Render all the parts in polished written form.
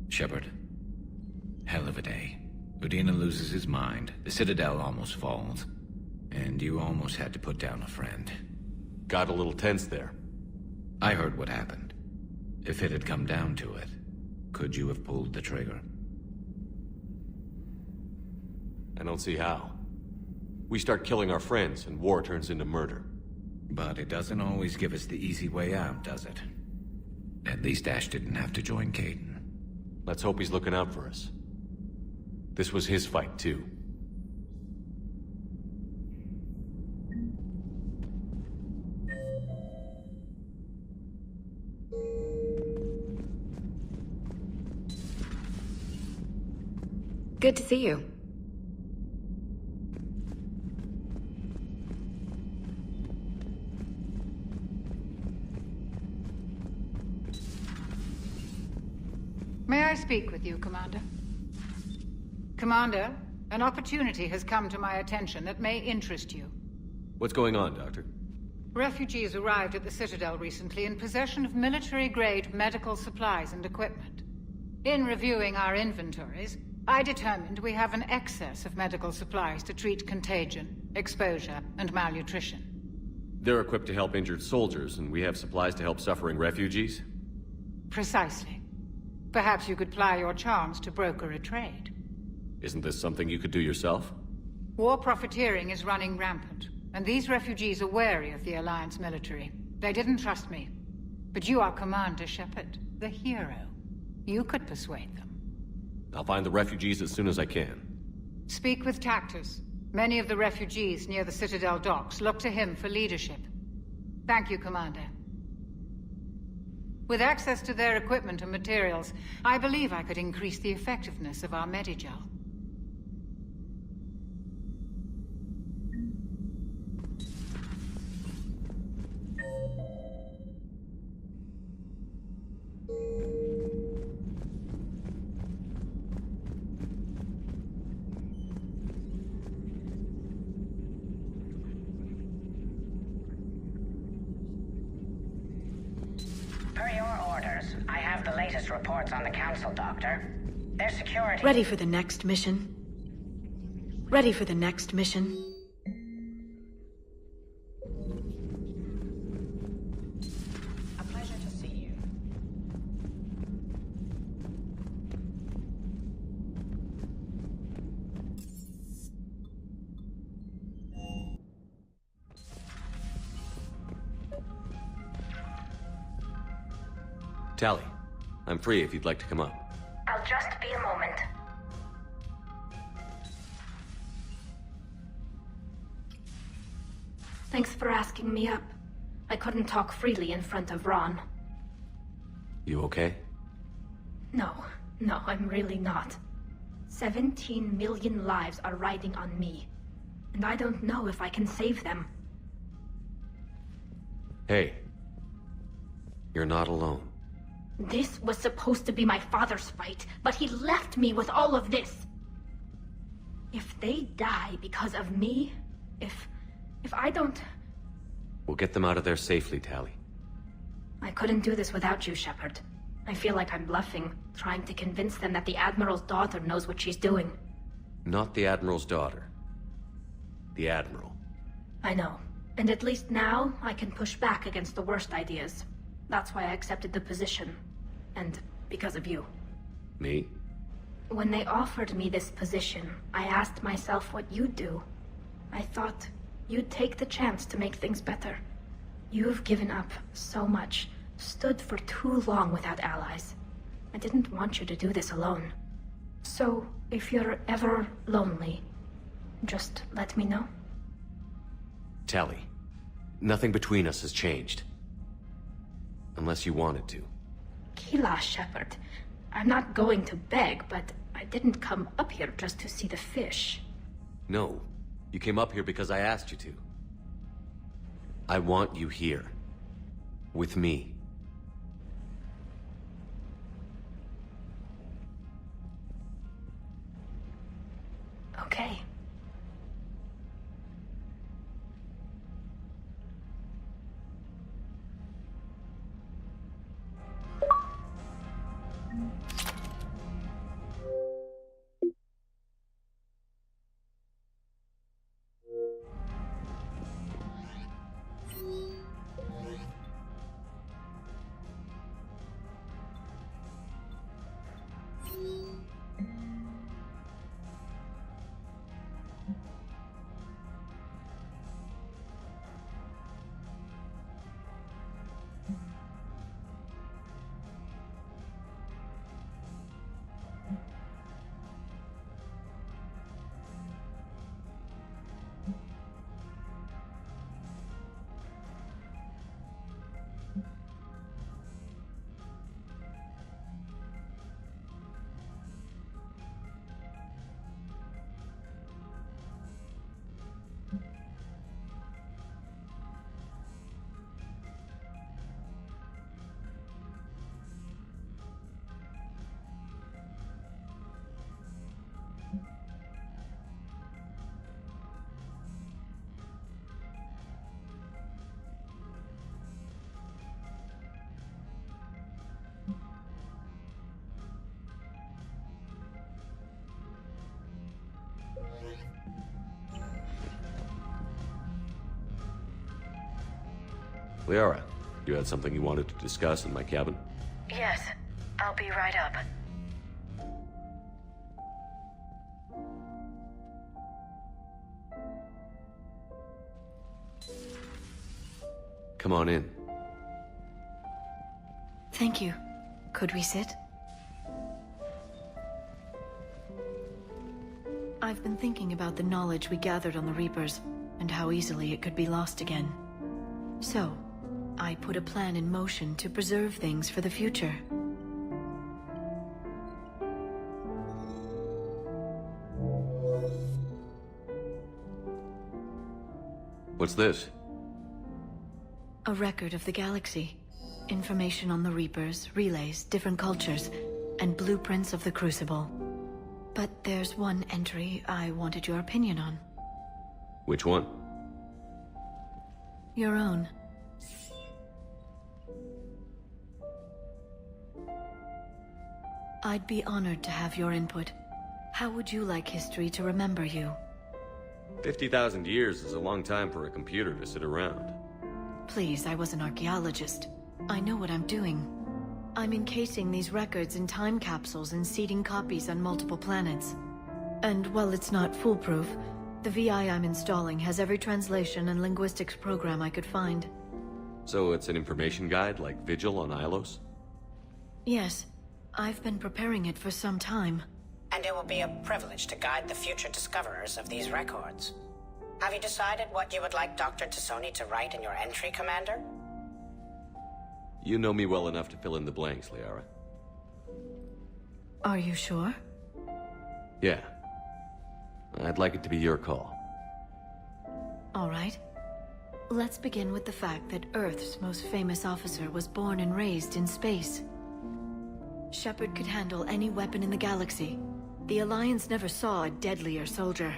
Shepard, hell of a day. Udina loses his mind, the Citadel almost falls, and you almost had to put down a friend. Got a little tense there. I heard what happened. If it had come down to it, could you have pulled the trigger? I don't see how. We start killing our friends, and war turns into murder. But it doesn't always give us the easy way out, does it? At least Ash didn't have to join Kaidan. Let's hope he's looking out for us. This was his fight, too. Good to see you. May I speak with you, Commander? Commander, an opportunity has come to my attention that may interest you. What's going on, Doctor? Refugees arrived at the Citadel recently in possession of military-grade medical supplies and equipment. In reviewing our inventories, I determined we have an excess of medical supplies to treat contagion, exposure, and malnutrition. They're equipped to help injured soldiers, and we have supplies to help suffering refugees? Precisely. Perhaps you could ply your charms to broker a trade. Isn't this something you could do yourself? War profiteering is running rampant, and these refugees are wary of the Alliance military. They didn't trust me. But you are Commander Shepard, the hero. You could persuade them. I'll find the refugees as soon as I can. Speak with Tactus. Many of the refugees near the Citadel docks look to him for leadership. Thank you, Commander. With access to their equipment and materials, I believe I could increase the effectiveness of our Medigel. Per your orders, I have the latest reports on the Council, Doctor. Their security... Ready for the next mission? Ready for the next mission? A pleasure to see you. Tali, I'm free if you'd like to come up. I'll just be a moment. Thanks for asking me up. I couldn't talk freely in front of Ron. You okay? No, I'm really not. 17 million lives are riding on me, and I don't know if I can save them. Hey. You're not alone. This was supposed to be my father's fight, but he left me with all of this. If they die because of me, if I don't... We'll get them out of there safely, Tali. I couldn't do this without you, Shepard. I feel like I'm bluffing, trying to convince them that the Admiral's daughter knows what she's doing. Not the Admiral's daughter. The Admiral. I know. And at least now, I can push back against the worst ideas. That's why I accepted the position. And because of you. Me? When they offered me this position, I asked myself what you'd do. I thought you'd take the chance to make things better. You've given up so much, stood for too long without allies. I didn't want you to do this alone. So, if you're ever lonely, just let me know. Tali, nothing between us has changed. Unless you wanted to. Keelah, Shepard. I'm not going to beg, but I didn't come up here just to see the fish. No. You came up here because I asked you to. I want you here. With me. Okay. Liara, you had something you wanted to discuss in my cabin? Yes, I'll be right up. Come on in. Thank you. Could we sit? I've been thinking about the knowledge we gathered on the Reapers, and how easily it could be lost again. So, I put a plan in motion to preserve things for the future. What's this? A record of the galaxy. Information on the Reapers, relays, different cultures, and blueprints of the Crucible. But there's one entry I wanted your opinion on. Which one? Your own. I'd be honored to have your input. How would you like history to remember you? 50,000 years is a long time for a computer to sit around. Please, I was an archaeologist. I know what I'm doing. I'm encasing these records in time capsules and seeding copies on multiple planets. And while it's not foolproof, the VI I'm installing has every translation and linguistics program I could find. So it's an information guide like Vigil on Ilos? Yes, I've been preparing it for some time. And it will be a privilege to guide the future discoverers of these records. Have you decided what you would like Dr. T'Soni to write in your entry, Commander? You know me well enough to fill in the blanks, Liara. Are you sure? Yeah. I'd like it to be your call. All right. Let's begin with the fact that Earth's most famous officer was born and raised in space. Shepard could handle any weapon in the galaxy. The Alliance never saw a deadlier soldier.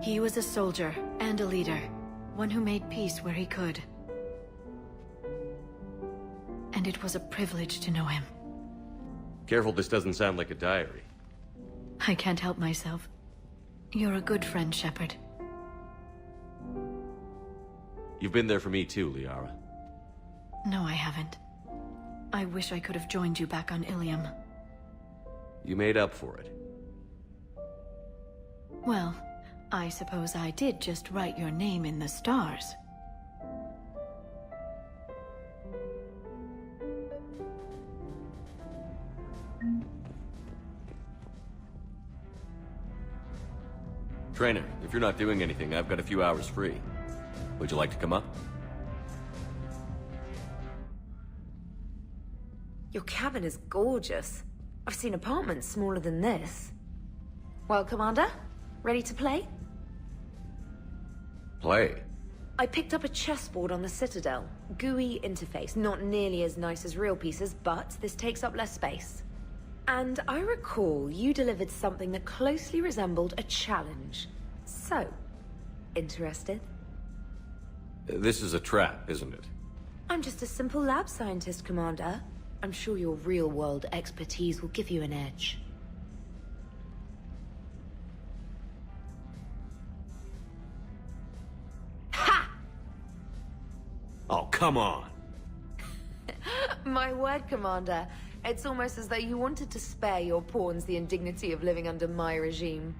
He was a soldier and a leader, one who made peace where he could. And it was a privilege to know him. Careful, this doesn't sound like a diary. I can't help myself. You're a good friend, Shepard. You've been there for me too, Liara. No, I haven't. I wish I could have joined you back on Ilium. You made up for it. Well, I suppose I did just write your name in the stars. Trainer, if you're not doing anything, I've got a few hours free. Would you like to come up? Your cabin is gorgeous. I've seen apartments smaller than this. Well, Commander, ready to play? Play. I picked up a chessboard on the Citadel. GUI interface, not nearly as nice as real pieces, but this takes up less space. And I recall you delivered something that closely resembled a challenge. So, interested? This is a trap, isn't it? I'm just a simple lab scientist, Commander. I'm sure your real-world expertise will give you an edge. Ha! Oh, come on! My word, Commander. It's almost as though you wanted to spare your pawns the indignity of living under my regime.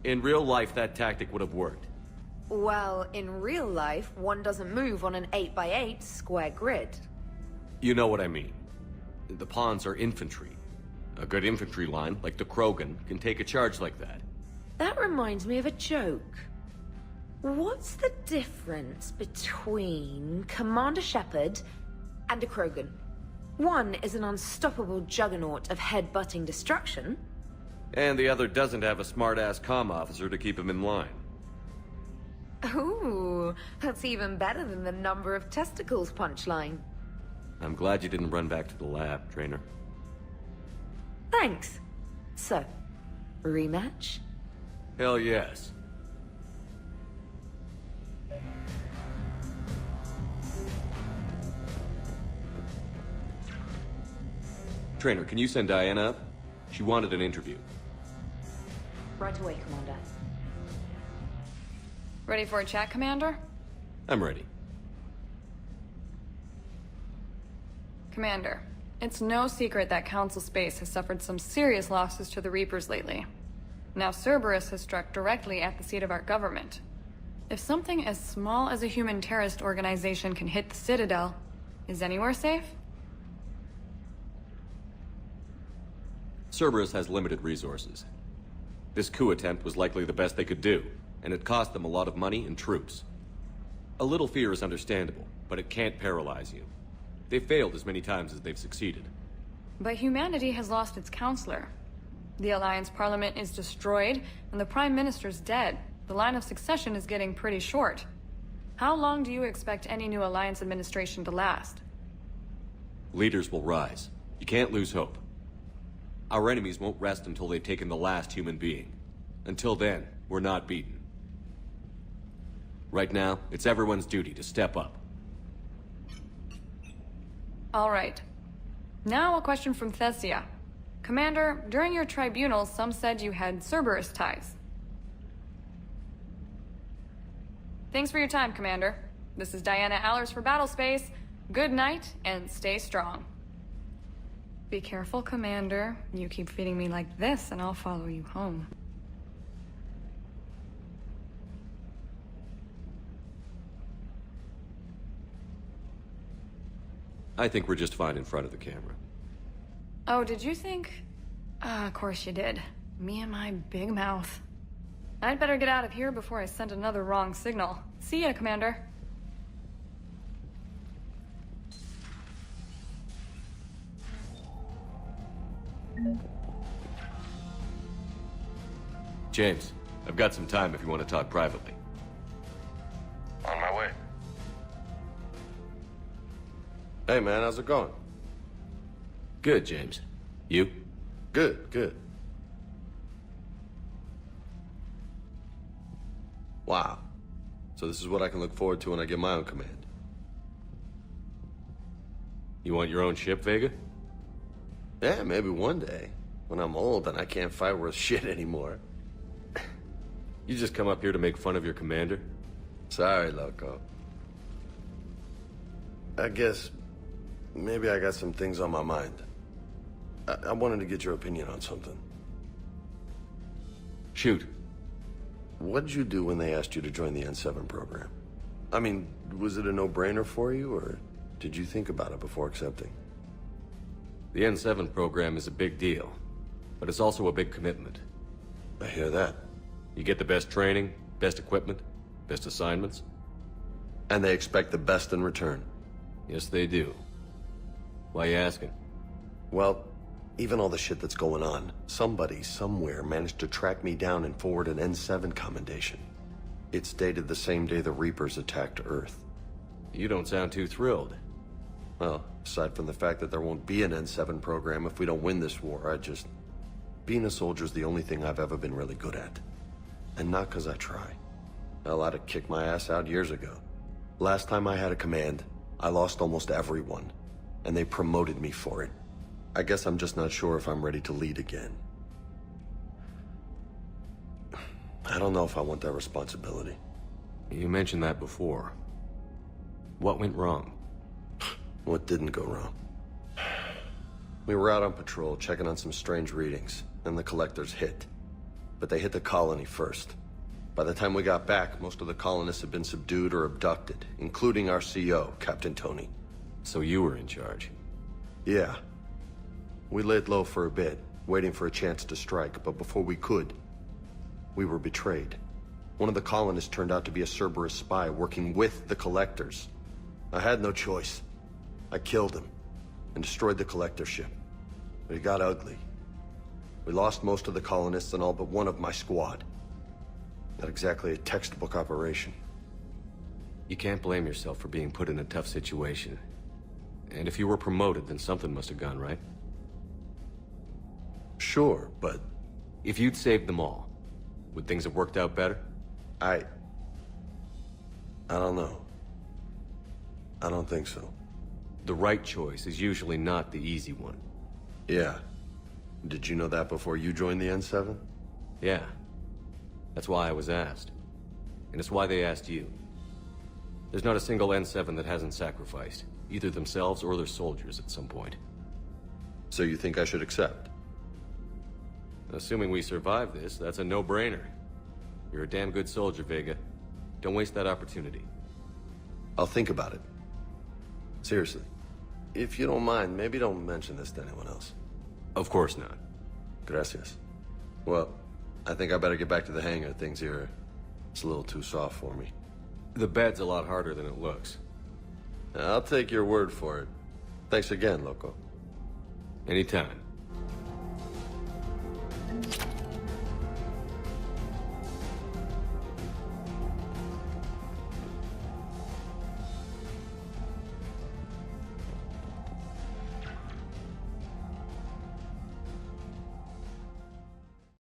In real life, that tactic would have worked. Well, in real life, one doesn't move on an 8x8 square grid. You know what I mean. The pawns are infantry. A good infantry line, like the Krogan, can take a charge like that. That reminds me of a joke. What's the difference between Commander Shepard and a Krogan? One is an unstoppable juggernaut of head-butting destruction. And the other doesn't have a smart-ass comm officer to keep him in line. Ooh, that's even better than the number of testicles punchline. I'm glad you didn't run back to the lab, Trainer. Thanks. So, rematch? Hell yes. Trainer, can you send Diana up? She wanted an interview. Right away, Commander. Ready for a chat, Commander? I'm ready. Commander, it's no secret that Council Space has suffered some serious losses to the Reapers lately. Now Cerberus has struck directly at the seat of our government. If something as small as a human terrorist organization can hit the Citadel, is anywhere safe? Cerberus has limited resources. This coup attempt was likely the best they could do, and it cost them a lot of money and troops. A little fear is understandable, but it can't paralyze you. They've failed as many times as they've succeeded. But humanity has lost its counselor. The Alliance Parliament is destroyed, and the Prime Minister's dead. The line of succession is getting pretty short. How long do you expect any new Alliance administration to last? Leaders will rise. You can't lose hope. Our enemies won't rest until they've taken the last human being. Until then, we're not beaten. Right now, it's everyone's duty to step up. All right. Now a question from Thessia. Commander, during your tribunal, some said you had Cerberus ties. Thanks for your time, Commander. This is Diana Allers for Battlespace. Good night, and stay strong. Be careful, Commander. You keep feeding me like this, and I'll follow you home. I think we're just fine in front of the camera. Oh, did you think? Of course you did. Me and my big mouth. I'd better get out of here before I send another wrong signal. See ya, Commander. James, I've got some time if you want to talk privately. On my way. Hey man, how's it going? Good, James. You? Good, good. Wow. So this is what I can look forward to when I get my own command. You want your own ship, Vega? Yeah, maybe one day. When I'm old and I can't fight worth shit anymore. You just come up here to make fun of your commander? Sorry, loco. I guess maybe I got some things on my mind. I wanted to get your opinion on something. Shoot. What did you do when they asked you to join the N7 program? I mean, was it a no-brainer for you, or did you think about it before accepting? The N7 program is a big deal, but it's also a big commitment. I hear that. You get the best training, best equipment, best assignments. And they expect the best in return. Yes, they do. Why you asking? Well, even all the shit that's going on, somebody somewhere managed to track me down and forward an N7 commendation. It's dated the same day the Reapers attacked Earth. You don't sound too thrilled. Well, aside from the fact that there won't be an N7 program if we don't win this war, being a soldier's the only thing I've ever been really good at. And not because I try. Hell, I'd have kicked my ass out years ago. Last time I had a command, I lost almost everyone. And they promoted me for it. I guess I'm just not sure if I'm ready to lead again. I don't know if I want that responsibility. You mentioned that before. What went wrong? What didn't go wrong? We were out on patrol, checking on some strange readings, and the collectors hit. But they hit the colony first. By the time we got back, most of the colonists had been subdued or abducted, including our CO, Captain Tony. So you were in charge. Yeah. We laid low for a bit, waiting for a chance to strike, but before we could, we were betrayed. One of the colonists turned out to be a Cerberus spy working with the Collectors. I had no choice. I killed him and destroyed the Collector ship. But it got ugly. We lost most of the colonists and all but one of my squad. Not exactly a textbook operation. You can't blame yourself for being put in a tough situation. And if you were promoted, then something must have gone right. Sure, but If you'd saved them all, would things have worked out better? I don't know. I don't think so. The right choice is usually not the easy one. Yeah. Did you know that before you joined the N7? Yeah. That's why I was asked. And it's why they asked you. There's not a single N7 that hasn't sacrificed, either themselves or their soldiers at some point. So you think I should accept? Assuming we survive this, that's a no-brainer. You're a damn good soldier, Vega. Don't waste that opportunity. I'll think about it. Seriously. If you don't mind, maybe don't mention this to anyone else. Of course not. Gracias. Well, I think I better get back to the hangar. Things here, it's a little too soft for me. The bed's a lot harder than it looks. I'll take your word for it. Thanks again, Loco. Anytime.